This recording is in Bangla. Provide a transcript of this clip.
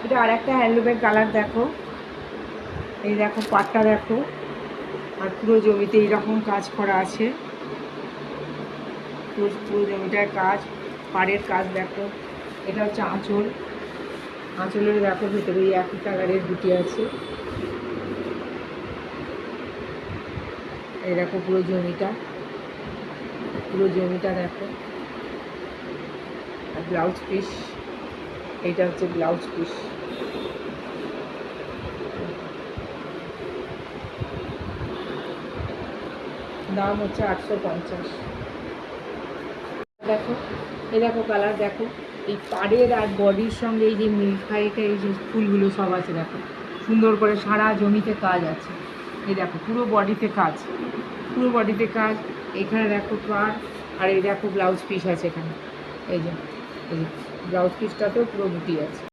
এটা আর একটা হ্যান্ডলুমের কালার দেখো, এই দেখো পাটটা দেখো, আর পুরো জমিতে এইরকম কাজ করা আছে, পুরো জমিটার কাজ, পাড়ের কাজ দেখো। এটা হচ্ছে আঁচল, আঁচলের দেখো ভেতরে এই একই কালারের বুটি আছে। এই দেখো পুরো জমিটা দেখো। আর ব্লাউজ পিস, এইটা হচ্ছে ব্লাউজ পিস। দাম হচ্ছে 850। দেখো এই দেখো কালার দেখো, এই পাড়ের আর বডির সঙ্গে এই যে মিলফাইটা এই যে ফুলগুলো সব আছে দেখো, সুন্দর করে সারা জমিতে কাজ আছে। এই দেখো পুরো বডিতে কাজ, পুরো বডিতে কাজ। এখানে দেখো পাড়, আর এই দেখো ব্লাউজ পিস আছে এখানে। এই যে ব্লাউজ পিসটাতেও পুরো বুটি আছে।